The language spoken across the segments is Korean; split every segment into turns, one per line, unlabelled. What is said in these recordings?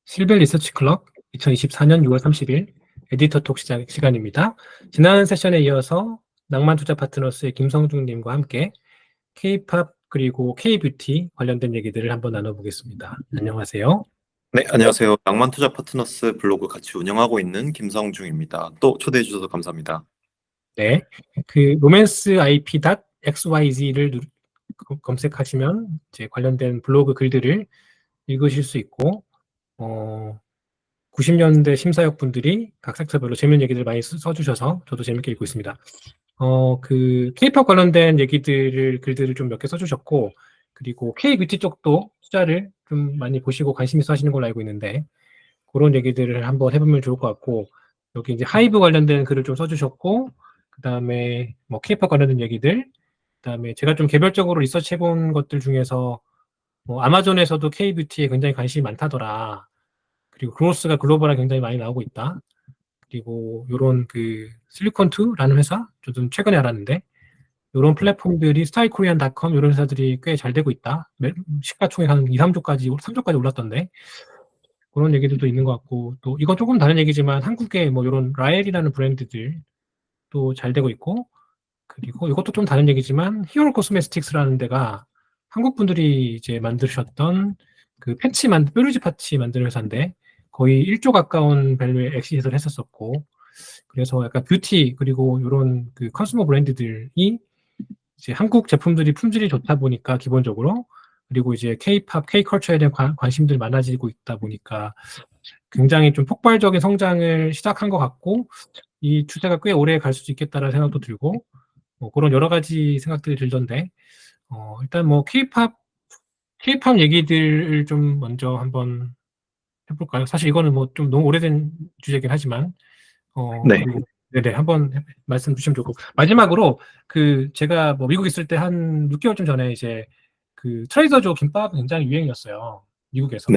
실벨 리서치 클럽 2024년 6월 30일 에디터 톡 시간입니다. 지난 세션에 이어서 낭만 투자 파트너스의 김성중님과 함께 K-팝 그리고 K-뷰티 관련된 얘기들을 한번 나눠보겠습니다. 안녕하세요.
네, 안녕하세요. 낭만투자 파트너스 블로그 같이 운영하고 있는 김성중입니다. 또 초대해 주셔서 감사합니다.
네, 그 romance.ip.xyz를 검색하시면 이제 관련된 블로그 글들을 읽으실 수 있고 90년대 심사역 분들이 각 섹터별로 재밌는 얘기들 많이 써주셔서 저도 재밌게 읽고 있습니다. 그 K-팝 관련된 글들을 좀 몇 개 써주셨고, 그리고 K-뷰티 쪽도 투자를 좀 많이 보시고 관심 있어 하시는 걸로 알고 있는데, 그런 얘기들을 한번 해보면 좋을 것 같고, 여기 이제 하이브 관련된 글을 좀 써주셨고, 그 다음에 뭐 K-팝 관련된 얘기들, 그 다음에 제가 좀 개별적으로 리서치 해본 것들 중에서 뭐 아마존에서도 K-뷰티에 굉장히 관심이 많다더라. 그리고 그로스가 글로벌하게 굉장히 많이 나오고 있다. 그리고 요런 그 실리콘2라는 회사, 저도 최근에 알았는데, 요런 플랫폼들이 스타일코리안닷컴 이런 회사들이 꽤 잘 되고 있다. 시가총액 한 2, 3조까지 올랐던데, 그런 얘기들도 있는 것 같고, 또 이건 조금 다른 얘기지만 한국에 뭐 요런 라엘이라는 브랜드들 또 잘 되고 있고, 그리고 이것도 좀 다른 얘기지만 히어로 코스메틱스라는 데가 한국 분들이 이제 만드셨던 그 뾰루지 파츠 만드는 회사인데 거의 1조 가까운 밸류의 엑시트를 했었었고, 그래서 약간 뷰티 그리고 이런 그 컨슈머 브랜드들이 이제 한국 제품들이 품질이 좋다 보니까 기본적으로, 그리고 이제 K-팝, K-컬처에 대한 관심들이 많아지고 있다 보니까 굉장히 좀 폭발적인 성장을 시작한 것 같고, 이 추세가 꽤 오래 갈 수도 있겠다라는 생각도 들고, 뭐 그런 여러 가지 생각들이 들던데, 일단 뭐 K-팝 얘기들을 좀 먼저 한번 해볼까요? 사실 이거는 뭐 좀 너무 오래된 주제긴 하지만,
네,
그리고 네네 한번 말씀 주시면 좋고, 마지막으로 그 제가 뭐 미국 있을 때 한 6개월쯤 전에 이제 그 트레이더조 김밥 굉장히 유행이었어요.
네,
미국에서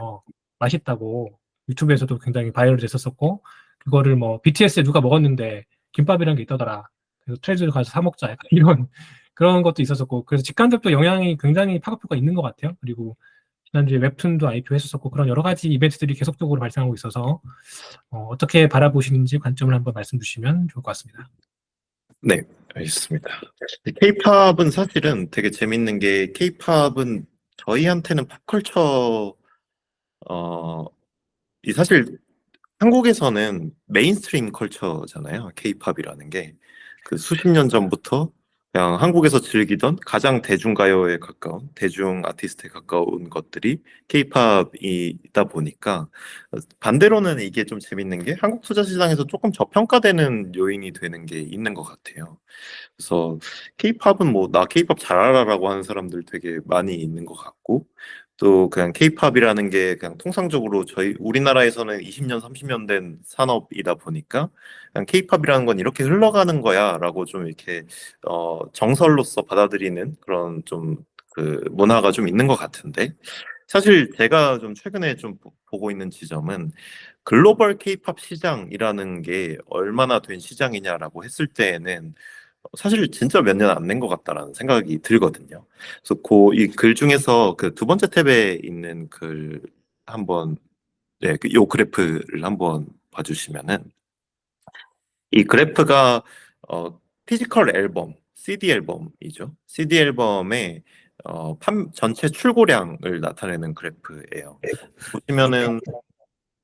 맛있다고 유튜브에서도 굉장히 바이럴 됐었었고, 그거를 뭐 BTS에 누가 먹었는데 김밥이라는 게 있다더라. 그래서 트레이더조 가서 사 먹자 약간 이런 그런 것도 있었었고, 그래서 직관적도 영향이 굉장히 파급효과 있는 것 같아요. 그리고 지난주에 웹툰도 IPO 했었었고, 그런 여러 가지 이벤트들이 계속적으로 발생하고 있어서 어떻게 바라보시는지 관점을 한번 말씀 주시면 좋을 것 같습니다.
네, 알겠습니다. K-팝은 사실은 되게 재밌는 게 K-팝은 저희한테는 팝컬처, 어, 이 사실 한국에서는 메인스트림 컬처잖아요. K-팝이라는 게. 그 수십 년 전부터 그냥 한국에서 즐기던 가장 대중가요에 가까운, 대중 아티스트에 가까운 것들이 K-팝이다 보니까 반대로는 이게 좀 재밌는 게 한국 투자 시장에서 조금 저평가되는 요인이 되는 게 있는 것 같아요. 그래서 K-팝은 뭐 나 K-팝 잘 알아라고 하는 사람들 되게 많이 있는 것 같고, 또 그냥 K-팝이라는 게 그냥 통상적으로 저희 우리나라에서는 20년, 30년 된 산업이다 보니까 그냥 K-팝이라는 건 이렇게 흘러가는 거야라고 좀 이렇게 정설로서 받아들이는 그런 좀 그 문화가 좀 있는 것 같은데, 사실 제가 좀 최근에 좀 보고 있는 지점은 글로벌 K-팝 시장이라는 게 얼마나 된 시장이냐라고 했을 때에는 사실 진짜 몇 년 안 된 것 같다라는 생각이 들거든요. 그래서 이 글 중에서 그 두 번째 탭에 있는 글 한번, 네, 요 그래프를 한번 봐주시면은 이 그래프가 피지컬 앨범, CD 앨범이죠. CD 앨범의 전체 출고량을 나타내는 그래프예요. 보시면은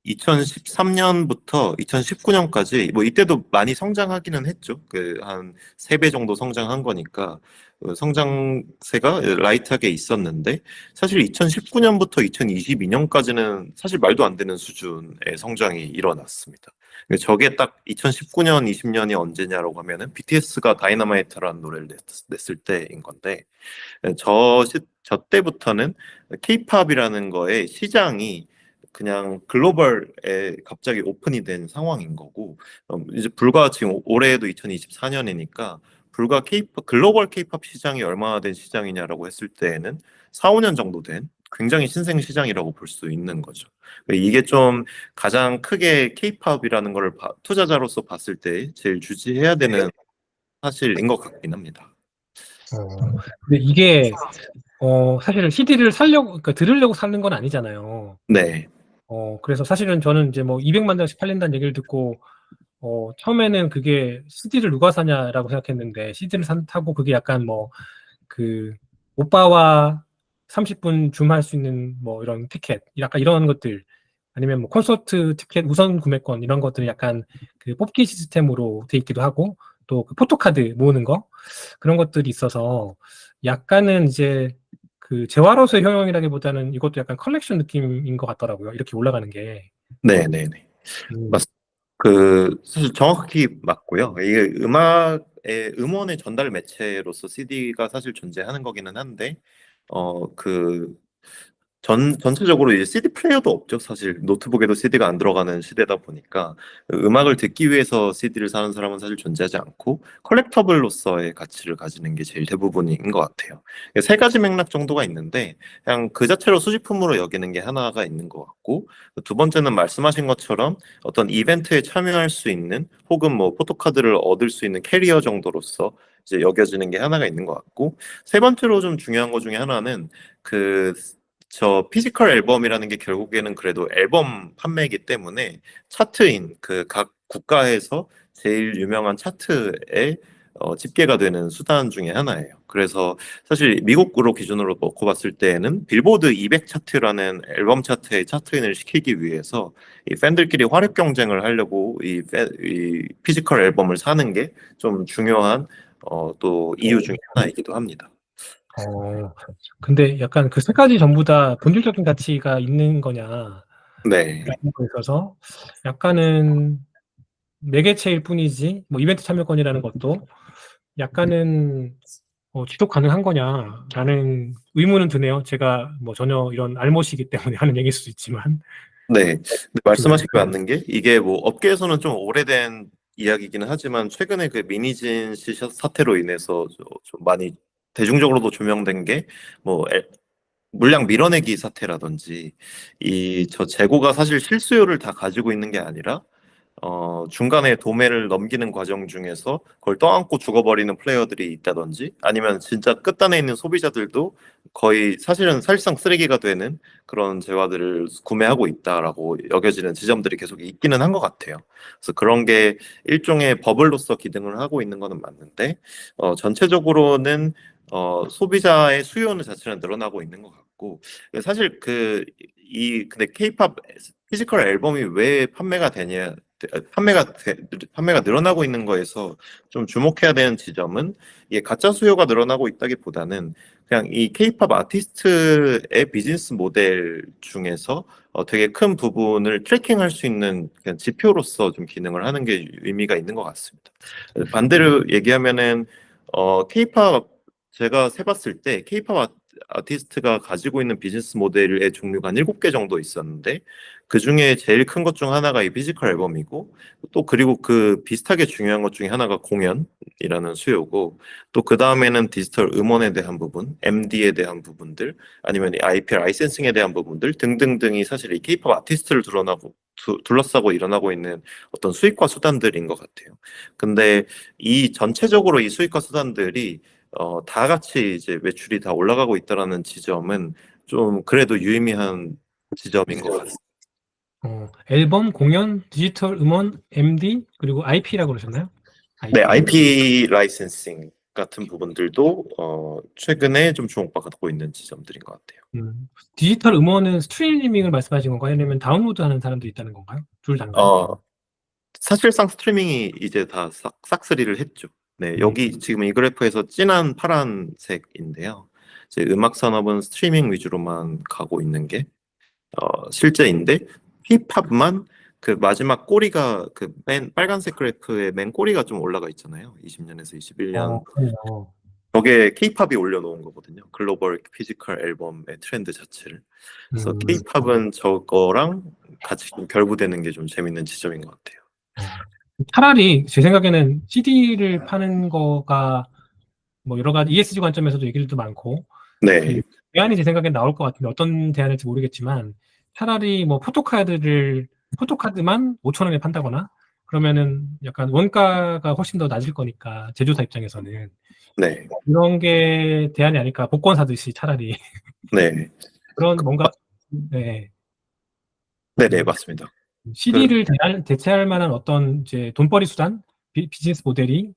2013년부터 2019년까지 뭐 이때도 많이 성장하기는 했죠. 그 한 3배 정도 성장한 거니까 그 성장세가 라이트하게 있었는데, 사실 2019년부터 2022년까지는 사실 말도 안 되는 수준의 성장이 일어났습니다. 저게 딱 2019년, 20년이 언제냐라고 하면은 BTS가 다이너마이트라는 노래를 냈을 때인 건데, 저 때부터는 K-팝이라는 거의 시장이 그냥 글로벌에 갑자기 오픈이 된 상황인 거고, 이제 불과 지금 올해도 2024년이니까 불과 글로벌 K-팝 시장이 얼마나 된 시장이냐라고 했을 때에는 4, 5년 정도 된 굉장히 신생 시장이라고 볼 수 있는 거죠. 이게 좀 가장 크게 K-팝이라는 걸 투자자로서 봤을 때 제일 주시해야 되는 사실인 것 같긴 합니다.
근데 이게 사실은 CD를 그러니까 들으려고 사는 건 아니잖아요.
네.
그래서 사실은 저는 이제 뭐 200만 장씩 팔린다는 얘기를 듣고, 처음에는 그게 CD를 누가 사냐라고 생각했는데, CD를 타고 그게 약간 뭐, 그, 오빠와 30분 줌할 수 있는 뭐 이런 티켓, 약간 이런 것들, 아니면 뭐 콘서트 티켓 우선 구매권 이런 것들이 약간 그 뽑기 시스템으로 돼 있기도 하고, 또 그 포토카드 모으는 거, 그런 것들이 있어서 약간은 이제 그 재활호소의 효용이라기보다는 이것도 약간 컬렉션 느낌인 것 같더라고요. 이렇게 올라가는 게.
네네네.
음,
사실 정확히 맞고요. 이게 음원의 전달 매체로서 CD가 사실 존재하는 거기는 한데, 어, 그, 전체적으로 이제 CD 플레이어도 없죠. 사실 노트북에도 CD가 안 들어가는 시대다 보니까 음악을 듣기 위해서 CD를 사는 사람은 사실 존재하지 않고 컬렉터블로서의 가치를 가지는 게 제일 대부분인 것 같아요. 세 가지 맥락 정도가 있는데 그냥 그 자체로 수집품으로 여기는 게 하나가 있는 것 같고 두 번째는 말씀하신 것처럼 어떤 이벤트에 참여할 수 있는 혹은 뭐 포토카드를 얻을 수 있는 캐리어 정도로서 이제 여겨지는 게 하나가 있는 것 같고 세 번째로 좀 중요한 것 중에 하나는 그 피지컬 앨범이라는 게 결국에는 그래도 앨범 판매이기 때문에 차트인 그 각 국가에서 제일 유명한 차트에 집계가 되는 수단 중에 하나예요. 그래서 사실 미국으로 기준으로 놓고 봤을 때에는 빌보드 200 차트라는 앨범 차트에 차트인을 시키기 위해서 이 팬들끼리 화력 경쟁을 하려고 이 피지컬 앨범을 사는 게 좀 중요한 또 이유 중에 하나이기도 합니다.
어, 근데 약간 그 세 가지 전부 다 본질적인 가치가 있는 거냐라는
네.
거에 있어서 약간은 매개체일 뿐이지, 뭐 이벤트 참여권이라는 것도 약간은 지속 가능한 거냐라는 의문은 드네요. 제가 뭐 전혀 이런 알못이기 때문에 하는 얘기일 수도 있지만.
네, 근데 말씀하신 게 맞는 게 이게 뭐 업계에서는 좀 오래된 이야기이기는 하지만 최근에 그 미니진 씨 사태로 인해서 좀 많이 대중적으로도 조명된 게 뭐 물량 밀어내기 사태라든지 이 저 재고가 사실 실수요를 다 가지고 있는 게 아니라 중간에 도매를 넘기는 과정 중에서 그걸 떠안고 죽어버리는 플레이어들이 있다든지 아니면 진짜 끝단에 있는 소비자들도 거의 사실상 쓰레기가 되는 그런 재화들을 구매하고 있다라고 여겨지는 지점들이 계속 있기는 한 것 같아요. 그래서 그런 게 일종의 버블로서 기능을 하고 있는 거는 맞는데 전체적으로는 소비자의 수요는 자체는 늘어나고 있는 것 같고 사실 근데 케이팝 피지컬 앨범이 왜 판매가 늘어나고 있는 거에서 좀 주목해야 되는 지점은 이게 가짜 수요가 늘어나고 있다기보다는 그냥 이 케이팝 아티스트의 비즈니스 모델 중에서 되게 큰 부분을 트래킹할 수 있는 그냥 지표로서 좀 기능을 하는 게 의미가 있는 것 같습니다. 반대로 얘기하면은 케이팝 제가 세봤을 때 케이팝 아티스트가 가지고 있는 비즈니스 모델의 종류가 한 7개 정도 있었는데 그 중에 제일 큰 것 중 하나가 이 피지컬 앨범이고 또 그리고 그 비슷하게 중요한 것 중에 하나가 공연이라는 수요고 또 그 다음에는 디지털 음원에 대한 부분, MD에 대한 부분들 아니면 이 IP 라이센싱에 대한 부분들 등등등이 사실 이 케이팝 아티스트를 둘러싸고 일어나고 있는 어떤 수익화 수단들인 것 같아요. 근데 이 전체적으로 이 수익화 수단들이 다 같이 이제 매출이 다 올라가고 있다라는 지점은 좀 그래도 유의미한 지점인 것 같습니다.
앨범, 공연, 디지털 음원, MD, 그리고 IP라고 그러셨나요?
네,
IP.
IP 라이센싱 같은 부분들도 최근에 좀 주목받고 있는 지점들인 것 같아요.
디지털 음원은 스트리밍을 말씀하신 건가요? 아니면 다운로드 하는 사람도 있다는 건가요? 둘 다인가요?
어, 사실상 스트리밍이 이제 다 싹쓸이를 했죠. 네,
음,
여기 지금 이 그래프에서 진한 파란색인데요. 이제 음악 산업은 스트리밍 위주로만 가고 있는 게 실제인데 힙합만 그 마지막 꼬리가 그 맨 빨간색 그래프의 맨 꼬리가 좀 올라가 있잖아요. 20년에서 21년.
그래요.
저게 케이팝이 올려놓은 거거든요. 글로벌 피지컬 앨범의 트렌드 자체를. 그래서
음,
케이팝은 저거랑 같이 좀 결부되는 게 좀 재밌는 지점인 것 같아요.
어. 차라리 제 생각에는 CD를 파는 거가 뭐 여러 가지 ESG 관점에서도 얘기도 많고 그
네,
대안이 제 생각엔 나올 것 같은데 어떤 대안일지 모르겠지만 차라리 뭐 포토카드만 5천 원에 판다거나 그러면은 약간 원가가 훨씬 더 낮을 거니까 제조사 입장에서는
네,
이런 게 대안이 아닐까 복권 사듯이 차라리
네.
그런 뭔가 네.
네네, 맞습니다.
CD를 대체할 만한 어떤 이제 돈벌이 수단, 비즈니스 모델이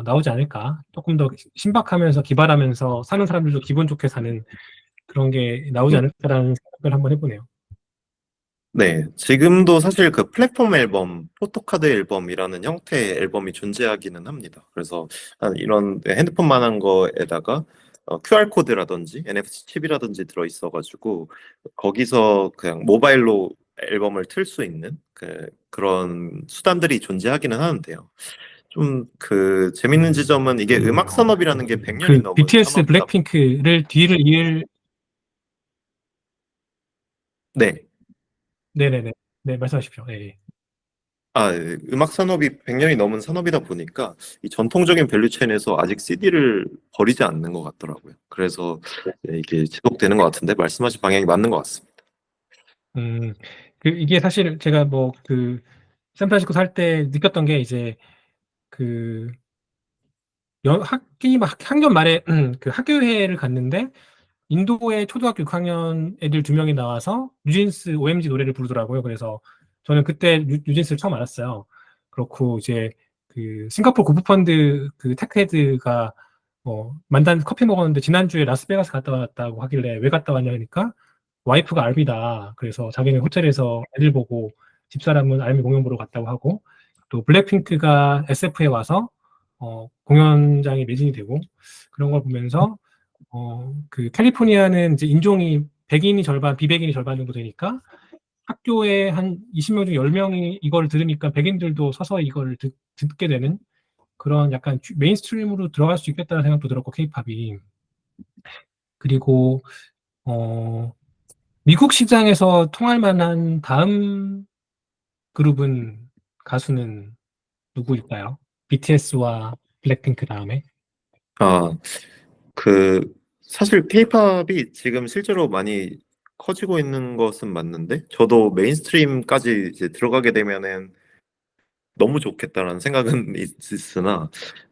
나오지 않을까. 조금 더 신박하면서 기발하면서 사는 사람들도 기분 좋게 사는 그런 게 나오지
음,
않을까라는 생각을 한번 해보네요.
네, 지금도 사실 그 플랫폼 앨범, 포토카드 앨범이라는 형태의 앨범이 존재하기는 합니다. 그래서 이런 핸드폰만한 거에다가 QR코드라든지 NFC 칩이라든지 들어있어가지고 거기서 그냥 모바일로 앨범을 틀 수 있는 그런 수단들이 존재하기는 하는데요. 좀 그 재밌는 지점은 이게 음악 산업이라는 게 100년이
그
넘은
BTS
산업이다.
블랙핑크를 뒤를 이을
네.
네네네. 네, 말씀하십시오. 네.
음악 산업이 100년이 넘은 산업이다 보니까 이 전통적인 밸류체인에서 아직 CD를 버리지 않는 것 같더라고요. 그래서 네, 이게 지속되는 것 같은데 말씀하신 방향이 맞는 것 같습니다.
음, 이게 사실 제가 뭐 샌프란시스코 살 때 느꼈던 게 이제 그 학년 말에 그 학교회를 갔는데 인도의 초등학교 6학년 애들 2명이 나와서 뉴진스 OMG 노래를 부르더라고요. 그래서 저는 그때 뉴진스를 처음 알았어요. 그렇고 이제 싱가포르 구프펀드 텍헤드가 만단 커피 먹었는데 지난주에 라스베가스 갔다 왔다고 하길래 왜 갔다 왔냐니까 와이프가 알비다. 그래서 자기는 호텔에서 애들 보고 집사람은 알미 공연 보러 갔다고 하고 또 블랙핑크가 SF에 와서 공연장이 매진이 되고 그런 걸 보면서 캘리포니아는 이제 인종이 백인이 절반, 비백인이 절반 정도 되니까 학교에 한 20명 중 10명이 이걸 들으니까 백인들도 서서 이걸 듣게 되는 그런 약간 메인스트림으로 들어갈 수 있겠다는 생각도 들었고, 케이팝이. 그리고, 어, 미국 시장에서 통할 만한 다음 그룹은, 가수는 누구일까요? BTS와 블랙핑크 다음에?
아, 그 사실 케이팝이 지금 실제로 많이 커지고 있는 것은 맞는데 저도 메인스트림까지 이제 들어가게 되면은 너무 좋겠다라는 생각은 있으나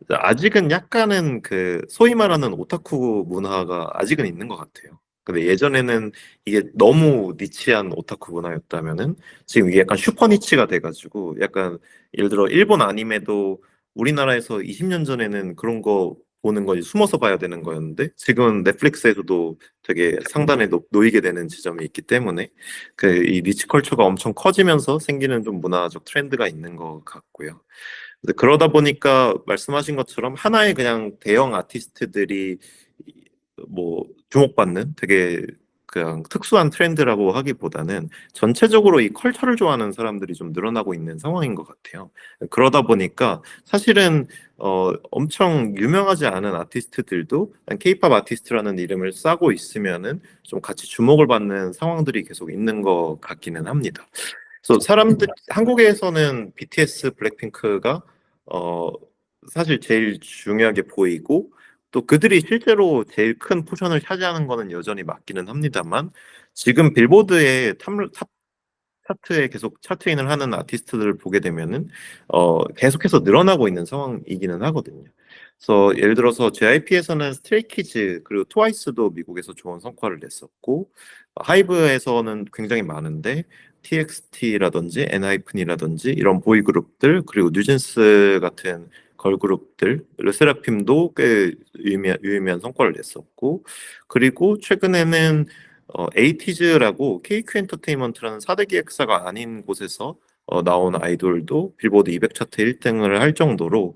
아직은 약간은 그 소위 말하는 오타쿠 문화가 아직은 있는 것 같아요. 근데 예전에는 이게 너무 니치한 오타쿠 문화였다면은 지금 이게 약간 슈퍼 니치가 돼가지고 약간 예를 들어 일본 아니메도 우리나라에서 20년 전에는 그런 거 보는 거 숨어서 봐야 되는 거였는데 지금은 넷플릭스에서도 되게 상단에 놓이게 되는 지점이 있기 때문에 이 니치 컬처가 엄청 커지면서 생기는 좀 문화적 트렌드가 있는 것 같고요. 그러다 보니까 말씀하신 것처럼 하나의 그냥 대형 아티스트들이 뭐 주목받는 되게 그냥 특수한 트렌드라고 하기보다는 전체적으로 이 컬처를 좋아하는 사람들이 좀 늘어나고 있는 상황인 것 같아요. 그러다 보니까 사실은 엄청 유명하지 않은 아티스트들도 케이팝 아티스트라는 이름을 싸고 있으면은 좀 같이 주목을 받는 상황들이 계속 있는 것 같기는 합니다. 그래서 한국에서는 BTS, 블랙핑크가 어, 사실 제일 중요하게 보이고 또 그들이 실제로 제일 큰 포션을 차지하는 거는 여전히 맞기는 합니다만 지금 빌보드의 탑 차트에 계속 차트인을 하는 아티스트들을 보게 되면은 계속해서 늘어나고 있는 상황이기는 하거든요. 그래서 예를 들어서 JYP에서는 스트레이키즈 그리고 트와이스도 미국에서 좋은 성과를 냈었고 하이브에서는 굉장히 많은데 TXT라든지 엔하이픈이라든지 이런 보이 그룹들 그리고 뉴진스 같은 걸그룹들 르세라핌도 꽤 유의미한 성과를 냈었고 그리고 최근에는 에이티즈라고 KQ 엔터테인먼트라는 4대 기획사가 아닌 곳에서 나온 아이돌도 빌보드 200 차트 1등을 할 정도로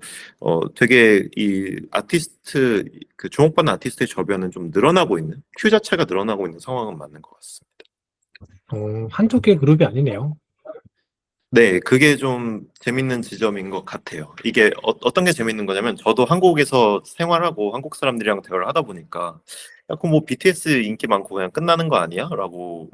되게 이 아티스트 그 주목받는 아티스트의 저변은 좀 늘어나고 있는 큐 자체가 늘어나고 있는 상황은 맞는 것 같습니다.
한두 개 그룹이 아니네요.
네, 그게 좀 재밌는 지점인 것 같아요. 이게 어떤 게 재밌는 거냐면 저도 한국에서 생활하고 한국 사람들이랑 대화를 하다 보니까 약간 뭐 BTS 인기 많고 그냥 끝나는 거 아니야? 라고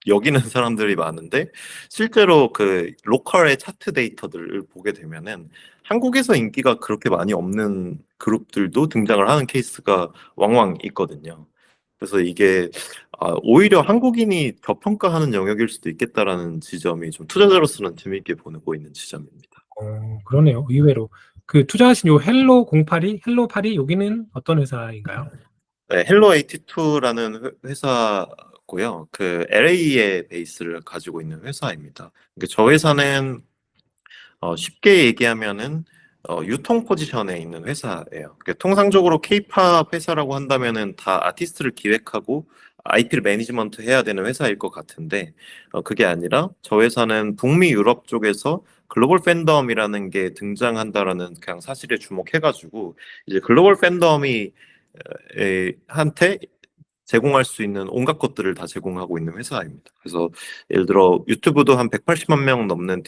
여기는 사람들이 많은데 실제로 그 로컬의 차트 데이터들을 보게 되면은 한국에서 인기가 그렇게 많이 없는 그룹들도 등장을 하는 케이스가 왕왕 있거든요. 그래서 이게 오히려 한국인이 저평가하는 영역일 수도 있겠다라는 지점이 좀 투자자로서는 재미있게 보고 있는 지점입니다.
그러네요. 의외로. 투자하신 요 헬로 82, 여기는 어떤 회사인가요?
네, 헬로 82라는 회사 같고요. 그 LA에 베이스를 가지고 있는 회사입니다. 그러니까 저 회사는 쉽게 얘기하면은 유통 포지션에 있는 회사예요. 그러니까 통상적으로 K-팝 회사라고 한다면은 다 아티스트를 기획하고 IP를 매니지먼트 해야 되는 회사일 것 같은데 그게 아니라 저 회사는 북미 유럽 쪽에서 글로벌 팬덤이라는 게 등장한다라는 그냥 사실에 주목해가지고 이제 글로벌 팬덤이 한테 제공할 수 있는 온갖 것들을 다 제공하고 있는 회사입니다. 그래서 예를 들어 유튜브도 한 180만 명 넘는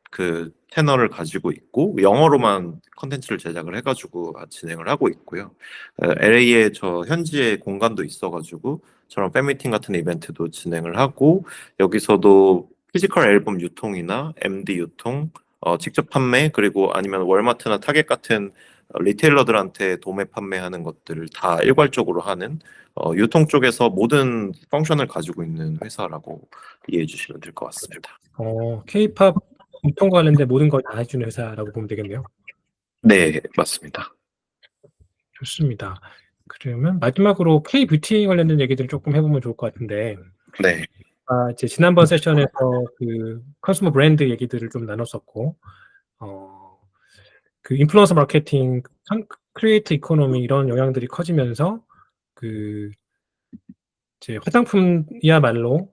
그 채널을 가지고 있고 영어로만 컨텐츠를 제작을 해가지고 진행을 하고 있고요. LA에 저 현지에 공간도 있어가지고 저런 팬미팅 같은 이벤트도 진행을 하고 여기서도 피지컬 앨범 유통이나 MD 유통, 직접 판매 그리고 아니면 월마트나 타겟 같은 리테일러들한테 도매 판매하는 것들을 다 일괄적으로 하는 유통 쪽에서 모든 펑션을 가지고 있는 회사라고 이해해 주시면 될 것 같습니다.
K-팝 유통 관련된 모든 걸 다 해주는 회사라고 보면 되겠네요.
네, 맞습니다.
좋습니다. 그러면 마지막으로 K-뷰티 관련된 얘기들을 조금 해보면 좋을 것 같은데,
네,
이제 지난번 세션에서 그 컨슈머 브랜드 얘기들을 좀 나눴었고, 그 인플루언서 마케팅, 크리에이터 이코노미 이런 영향들이 커지면서 그 이제 화장품이야말로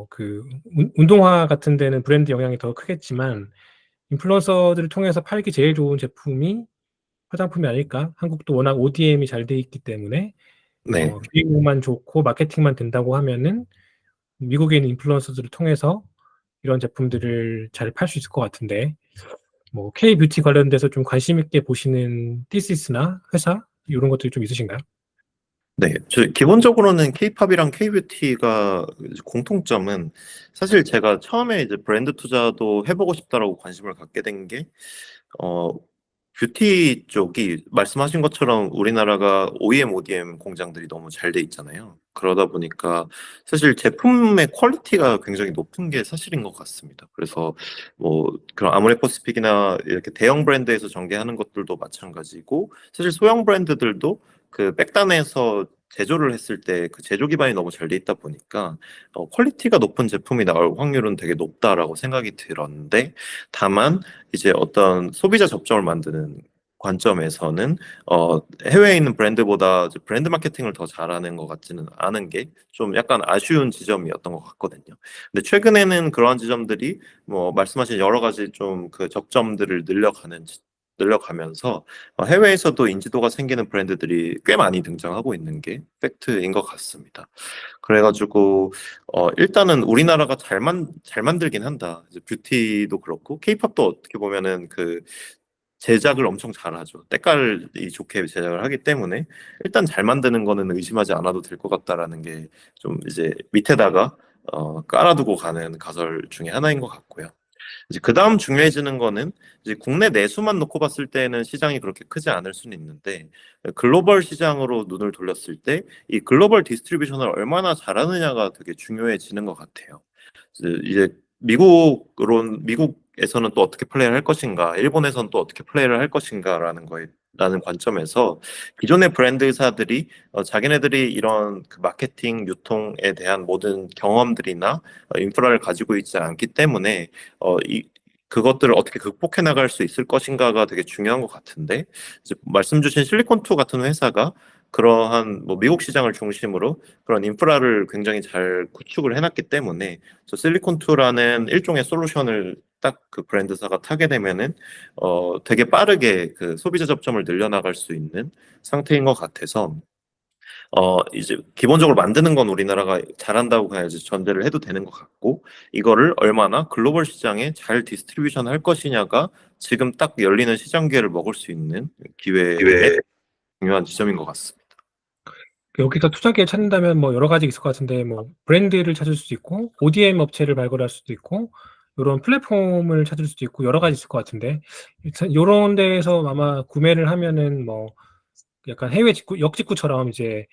그 운동화 같은 데는 브랜드 영향이 더 크겠지만 인플루언서들을 통해서 팔기 제일 좋은 제품이 화장품이 아닐까? 한국도 워낙 ODM이 잘 돼 있기 때문에
네,
기획만 좋고 마케팅만 된다고 하면은 미국에 있는 인플루언서들을 통해서 이런 제품들을 잘 팔 수 있을 것 같은데 뭐 K-뷰티 관련돼서 좀 관심 있게 보시는 티시스나 회사 이런 것들이 좀 있으신가요?
네. 기본적으로는 K-팝이랑 K-뷰티가 공통점은 사실 제가 처음에 이제 브랜드 투자도 해보고 싶다라고 관심을 갖게 된 게, 어, 뷰티 쪽이 말씀하신 것처럼 우리나라가 OEM, ODM 공장들이 너무 잘 돼 있잖아요. 그러다 보니까 사실 제품의 퀄리티가 굉장히 높은 게 사실인 것 같습니다. 그래서 뭐 그런 아모레퍼시픽이나 이렇게 대형 브랜드에서 전개하는 것들도 마찬가지고 사실 소형 브랜드들도 그 백단에서 제조를 했을 때 그 제조 기반이 너무 잘 돼 있다 보니까 퀄리티가 높은 제품이 나올 확률은 되게 높다라고 생각이 들었는데 다만 이제 어떤 소비자 접점을 만드는 관점에서는 해외에 있는 브랜드보다 이제 브랜드 마케팅을 더 잘하는 것 같지는 않은 게 좀 약간 아쉬운 지점이었던 것 같거든요. 근데 최근에는 그러한 지점들이 뭐 말씀하신 여러 가지 좀 그 접점들을 늘려가면서 해외에서도 인지도가 생기는 브랜드들이 꽤 많이 등장하고 있는 게 팩트인 것 같습니다. 그래가지고 일단은 우리나라가 잘 만들긴 한다. 이제 뷰티도 그렇고 케이팝도 어떻게 보면은 그 제작을 엄청 잘하죠. 때깔이 좋게 제작을 하기 때문에 일단 잘 만드는 거는 의심하지 않아도 될 것 같다라는 게 좀 이제 밑에다가 깔아두고 가는 가설 중에 하나인 것 같고요. 이제 그 다음 중요해지는 거는 이제 국내 내수만 놓고 봤을 때는 시장이 그렇게 크지 않을 수는 있는데 글로벌 시장으로 눈을 돌렸을 때 이 글로벌 디스트리뷰션을 얼마나 잘하느냐가 되게 중요해지는 것 같아요. 이제 미국에서는 또 어떻게 플레이를 할 것인가, 일본에서는 또 어떻게 플레이를 할 것인가라는 거에 라는 관점에서 기존의 브랜드 회사들이 자기네들이 이런 그 마케팅, 유통에 대한 모든 경험들이나 인프라를 가지고 있지 않기 때문에 그것들을 어떻게 극복해 나갈 수 있을 것인가가 되게 중요한 것 같은데 이제 말씀 주신 실리콘투 같은 회사가 그러한 뭐 미국 시장을 중심으로 그런 인프라를 굉장히 잘 구축을 해놨기 때문에 저 실리콘투라는 일종의 솔루션을 딱 그 브랜드사가 타게 되면은 되게 빠르게 그 소비자 접점을 늘려나갈 수 있는 상태인 것 같아서 이제 기본적으로 만드는 건 우리나라가 잘한다고 그냥 이제 전제를 해도 되는 것 같고 이거를 얼마나 글로벌 시장에 잘 디스트리뷰션 할 것이냐가 지금 딱 열리는 시장 기회를 먹을 수 있는 기회의 중요한 지점인 것 같습니다.
여기서 투자기를 찾는다면 뭐 여러 가지 있을 것 같은데 뭐 브랜드를 찾을 수도 있고 ODM 업체를 발굴할 수도 있고 이런 플랫폼을 찾을 수도 있고 여러 가지 있을 것 같은데 이런 데에서 아마 구매를 하면은 뭐 약간 해외 직구 역직구처럼 이제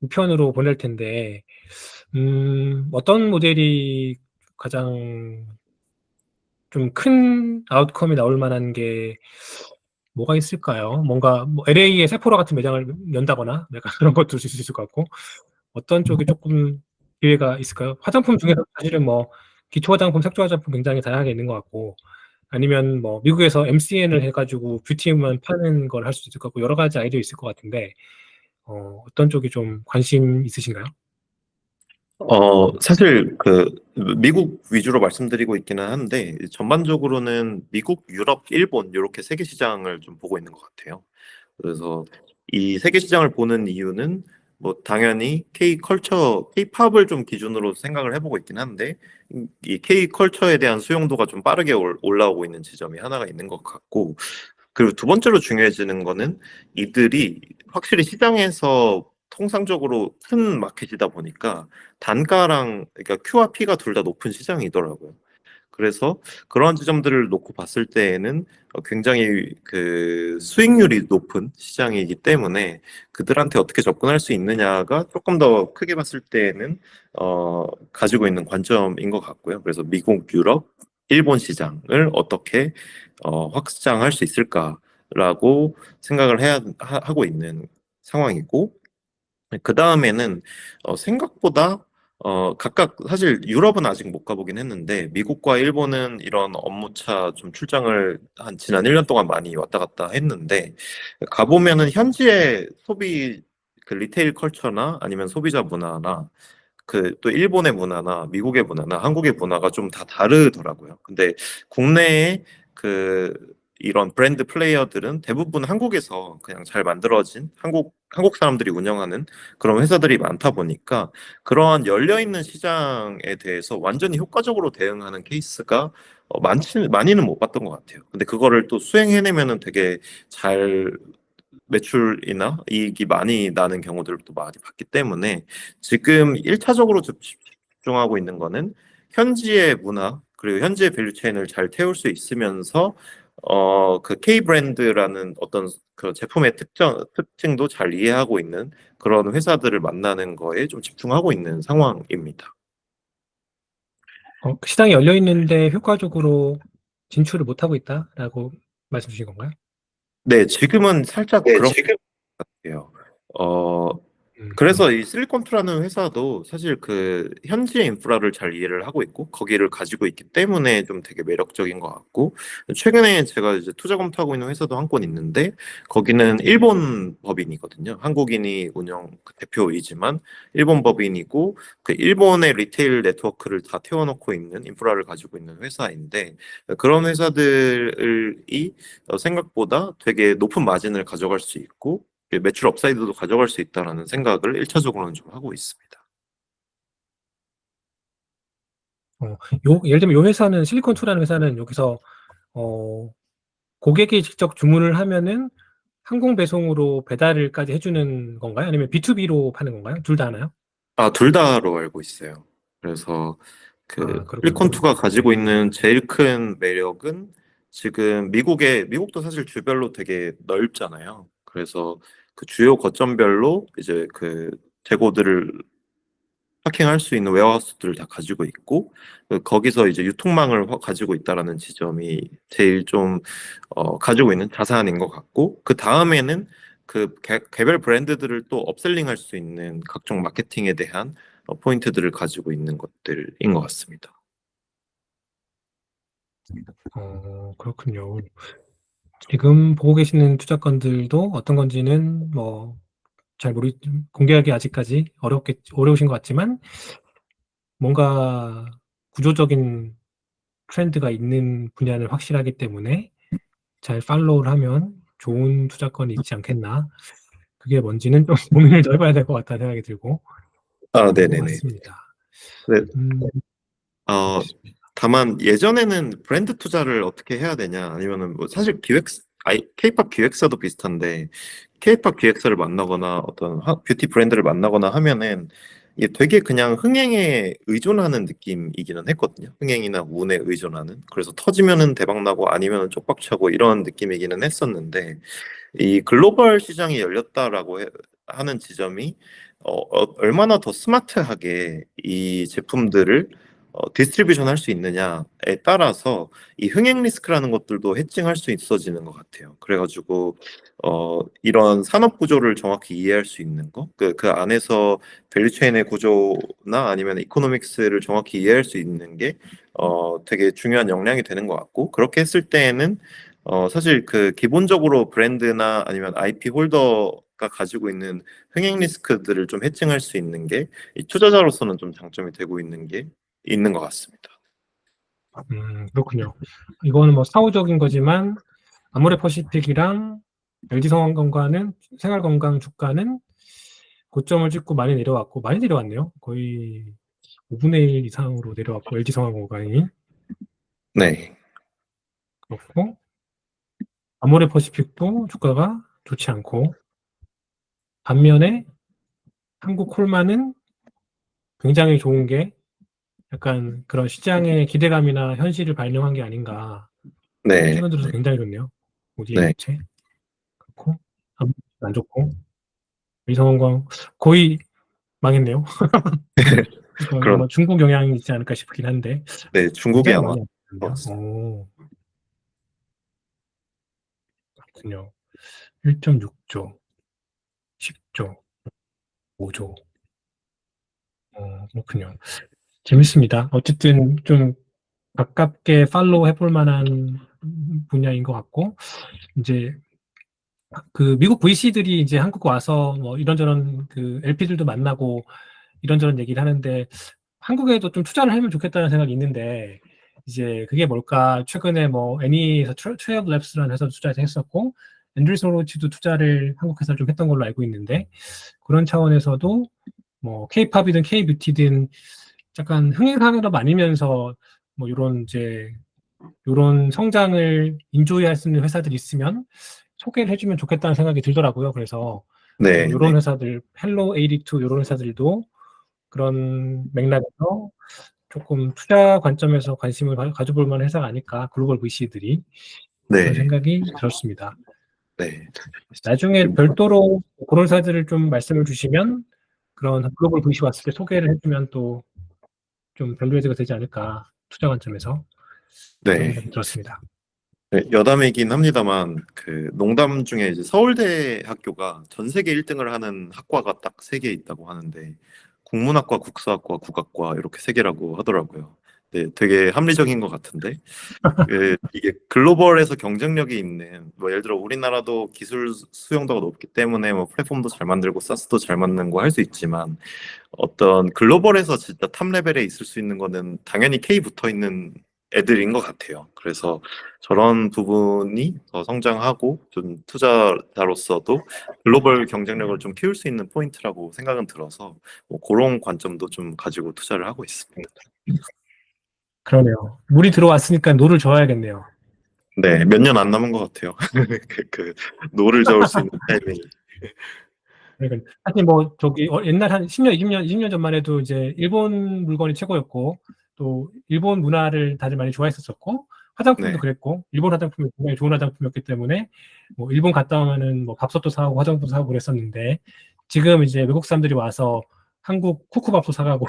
우편으로 보낼 텐데 어떤 모델이 가장 좀 큰 아웃컴이 나올 만한 게 뭐가 있을까요? 뭔가 뭐 LA에 세포로 같은 매장을 연다거나 약간 그런 것도 있을 수 있을 것 같고 어떤 쪽이 조금 기회가 있을까요? 화장품 중에서 사실은 뭐 기초 화장품, 색조 화장품 굉장히 다양하게 있는 것 같고, 아니면 뭐 미국에서 MCN을 해가지고 뷰티만 파는 걸 할 수도 있을 것 같고, 여러 가지 아이디어 있을 것 같은데, 어떤 쪽이 좀 관심 있으신가요?
사실 미국 위주로 말씀드리고 있기는 한데 전반적으로는 미국, 유럽, 일본 이렇게 세계 시장을 좀 보고 있는 것 같아요. 그래서 이 세계 시장을 보는 이유는 뭐 당연히 K-컬처, K-팝을 좀 기준으로 생각을 해보고 있긴 한데 이 K-컬처에 대한 수용도가 좀 빠르게 올라오고 있는 지점이 하나가 있는 것 같고, 그리고 두 번째로 중요해지는 거는 이들이 확실히 시장에서 통상적으로 큰 마켓이다 보니까 단가랑 그러니까 Q와 P가 둘 다 높은 시장이더라고요. 그래서 그런 지점들을 놓고 봤을 때에는 굉장히 그 수익률이 높은 시장이기 때문에 그들한테 어떻게 접근할 수 있느냐가 조금 더 크게 봤을 때에는 가지고 있는 관점인 것 같고요. 그래서 미국, 유럽, 일본 시장을 어떻게 확장할 수 있을까라고 생각을 하고 있는 상황이고, 그 다음에는 생각보다 각각 사실 유럽은 아직 못 가보긴 했는데 미국과 일본은 이런 업무차 좀 출장을 한 지난 1년 동안 많이 왔다 갔다 했는데 가보면은 현지의 소비 그 리테일 컬처나 아니면 소비자 문화나 그 또 일본의 문화나 미국의 문화나 한국의 문화가 좀 다 다르더라고요. 근데 국내에 그 이런 브랜드 플레이어들은 대부분 한국에서 그냥 잘 만들어진 한국 사람들이 운영하는 그런 회사들이 많다 보니까 그러한 열려 있는 시장에 대해서 완전히 효과적으로 대응하는 케이스가 많이는 못 봤던 것 같아요. 근데 그거를 또 수행해내면은 되게 잘 매출이나 이익이 많이 나는 경우들도 많이 봤기 때문에 지금 1차적으로 집중하고 있는 거는 현지의 문화 그리고 현지의 밸류체인을 잘 태울 수 있으면서 그 K 브랜드라는 어떤 그 제품의 특징도 잘 이해하고 있는 그런 회사들을 만나는 거에 좀 집중하고 있는 상황입니다.
그 시장이 열려 있는데 효과적으로 진출을 못하고 있다라고 말씀 주신 건가요?
네, 지금은 살짝
네,
그런
지금
것 같아요. 어,
음,
그래서 이 실리콘투라는 회사도 사실 그 현지의 인프라를 잘 이해를 하고 있고 거기를 가지고 있기 때문에 좀 되게 매력적인 것 같고, 최근에 제가 이제 투자 검토하고 있는 회사도 한 건 있는데 거기는 일본 법인이거든요. 한국인이 운영 그 대표이지만 일본 법인이고 그 일본의 리테일 네트워크를 다 태워놓고 있는 인프라를 가지고 있는 회사인데 그런 회사들이 생각보다 되게 높은 마진을 가져갈 수 있고 매출 업사이드도 가져갈 수 있다라는 생각을 1차적으로는 좀 하고 있습니다.
예를 들면 이 회사는 실리콘2라는 회사는 여기서 어, 고객이 직접 주문을 하면은 항공 배송으로 배달을까지 해주는 건가요? 아니면 B2B로 파는 건가요? 둘 다 하나요?
아, 둘 다로 알고 있어요. 그래서 그
아, 그렇군요.
실리콘2가 가지고 있는 제일 큰 매력은 지금 미국도 사실 주별로 되게 넓잖아요. 그래서 그 주요 거점별로 이제 그 재고들을 파킹할 수 있는 웨어하우스들을 다 가지고 있고 거기서 이제 유통망을 가지고 있다라는 지점이 제일 좀 가지고 있는 자산인 것 같고, 그 다음에는 그 개별 브랜드들을 또 업셀링할 수 있는 각종 마케팅에 대한 포인트들을 가지고 있는 것들인 것 같습니다.
그렇군요. 지금 보고 계시는 투자건들도 어떤 건지는 뭐 잘 공개하기 아직까지 어려우신 것 같지만 뭔가 구조적인 트렌드가 있는 분야는 확실하기 때문에 잘 팔로우를 하면 좋은 투자건이 있지 않겠나. 그게 뭔지는 좀 고민을 더 해봐야 될 것 같다는 생각이 들고
아,
그런 것
네네네.
같습니다.
네,
음,
알겠습니다. 다만 예전에는 브랜드 투자를 어떻게 해야 되냐 아니면은 뭐 사실 K-팝 기획사도 비슷한데 K-팝 기획사를 만나거나 어떤 뷰티 브랜드를 만나거나 하면은 이게 되게 그냥 흥행에 의존하는 느낌이기는 했거든요. 흥행이나 운에 의존하는. 그래서 터지면은 대박 나고 아니면은 쪽박 차고 이런 느낌이기는 했었는데 이 글로벌 시장이 열렸다라고 하는 지점이 얼마나 더 스마트하게 이 제품들을 디스트리뷰션 할 수 있느냐에 따라서 이 흥행 리스크라는 것들도 해칭할 수 있어지는 것 같아요. 그래가지고 이런 산업 구조를 정확히 이해할 수 있는 거, 그 안에서 밸류체인의 구조나 아니면 이코노믹스를 정확히 이해할 수 있는 게 되게 중요한 역량이 되는 것 같고, 그렇게 했을 때에는 사실 그 기본적으로 브랜드나 아니면 IP 홀더가 가지고 있는 흥행 리스크들을 좀 해칭할 수 있는 게 이 투자자로서는 좀 장점이 되고 있는 게 있는 것 같습니다.
그렇군요. 이거는 뭐 사후적인 거지만 아모레퍼시픽이랑 LG성황건강은 생활건강 주가는 고점을 찍고 많이 내려왔고 많이 내려왔네요. 거의 5분의 1 이상으로 내려왔고 LG성황건강이
네,
그렇고 아모레퍼시픽도 주가가 좋지 않고 반면에 한국콜마는 굉장히 좋은 게 약간 그런 시장의 기대감이나 현실을 반영한 게 아닌가.
네,
최근 들어서 굉장히 좋네요. 오디에
네.
교체 그렇고 안 좋고 이성원광 거의 망했네요. 이거
그런,
아마 중국 영향이 있지 않을까 싶긴 한데
네, 중국이
굉장히
아마
많이 아프네요.
어,
오, 그렇군요. 1.6조, 10조, 5조. 그렇군요. 재밌습니다. 어쨌든 좀 가깝게 팔로우 해볼 만한 분야인 것 같고 이제 그 미국 VC들이 이제 한국 와서 뭐 이런저런 그 LP들도 만나고 이런저런 얘기를 하는데 한국에도 좀 투자를 하면 좋겠다는 생각이 있는데 이제 그게 뭘까? 최근에 뭐 애니에서 트레이브 랩스라는 회사도 투자를 했었고 앤드리슨 호로치도 투자를 한국 회사를 좀 했던 걸로 알고 있는데 그런 차원에서도 뭐 K-팝이든 K-뷰티든 약간 흥행사로 많이면서 뭐 이런 이제 이런 성장을 인조이할 수 있는 회사들이 있으면 소개를 해주면 좋겠다는 생각이 들더라고요. 그래서
네, 네,
이런 회사들, 헬로 82 이런 회사들도 그런 맥락에서 조금 투자 관점에서 관심을 가져볼 만한 회사가 아닐까, 글로벌 VC들이 그런
네,
생각이 들었습니다.
네.
나중에 별도로 그런 회사들을 좀 말씀을 주시면 그런 글로벌 VC 왔을 때 소개를 해주면 또 좀 밸류에이드가 되지 않을까, 투자 관점에서 그런
네.
생각이 들었습니다.
네, 여담이긴 합니다만 그 농담 중에 이제 서울대 학교가 전 세계 1등을 하는 학과가 딱 세 개 있다고 하는데 국문학과, 국사학과, 국악과 이렇게 세 개라고 하더라고요. 네, 되게 합리적인 것 같은데 이게 글로벌에서 경쟁력이 있는 뭐 예를 들어 우리나라도 기술 수용도가 높기 때문에 뭐 플랫폼도 잘 만들고 사스도 잘 만드는 거 할 수 있지만 어떤 글로벌에서 진짜 탑 레벨에 있을 수 있는 거는 당연히 K 붙어 있는 애들인 것 같아요. 그래서 저런 부분이 더 성장하고 좀 투자자로서도 글로벌 경쟁력을 좀 키울 수 있는 포인트라고 생각은 들어서 뭐 그런 관점도 좀 가지고 투자를 하고 있습니다.
그러네요. 물이 들어왔으니까 노를 저어야겠네요.
네, 몇 년 안 남은 것 같아요. 그 노를 저을 수 있는 타이밍이.
그러니까 사실 뭐 저기 옛날 한 10년, 20년 전만 해도 이제 일본 물건이 최고였고 또 일본 문화를 다들 많이 좋아했었고 화장품도
네,
그랬고 일본 화장품이 굉장히 좋은 화장품이었기 때문에 뭐 일본 갔다 오면은 뭐 밥솥도 사고 화장품도 사고 그랬었는데 지금 이제 외국 사람들이 와서 한국 쿠쿠밥도 사가고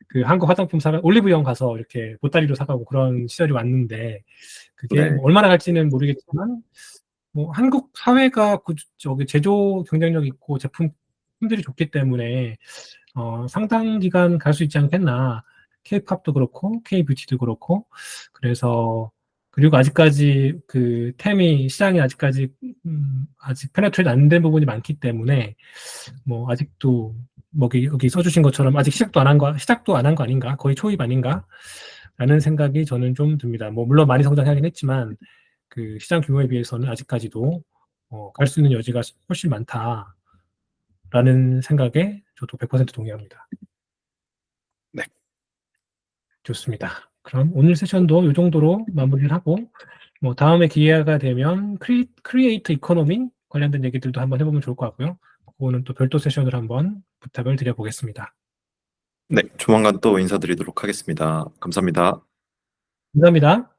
그 한국 화장품 사가 올리브영 가서 이렇게 보따리로 사가고 그런 시절이 왔는데 그게
네,
뭐 얼마나 갈지는 모르겠지만 뭐 한국 사회가 저기 제조 경쟁력 있고 제품들이 좋기 때문에 상당 기간 갈 수 있지 않겠나. K-팝도 그렇고 K-뷰티도 그렇고 그래서 그리고 아직까지 그 템이 시장이 아직까지 아직 페네트레이트 안 된 부분이 많기 때문에 뭐 아직도 뭐 여기 써주신 것처럼 아직 시작도 안 한 거 아닌가? 거의 초입 아닌가? 라는 생각이 저는 좀 듭니다. 뭐 물론 많이 성장하긴 했지만 그 시장 규모에 비해서는 아직까지도 갈 수 있는 여지가 훨씬 많다라는 생각에 저도 100% 동의합니다.
네,
좋습니다. 그럼 오늘 세션도 이 정도로 마무리를 하고 뭐 다음에 기회가 되면 크리에이터 이코노미 관련된 얘기들도 한번 해보면 좋을 것 같고요. 그거는 또 별도 세션을 한번 부탁을 드려보겠습니다.
네, 조만간 또 인사드리도록 하겠습니다. 감사합니다.
감사합니다.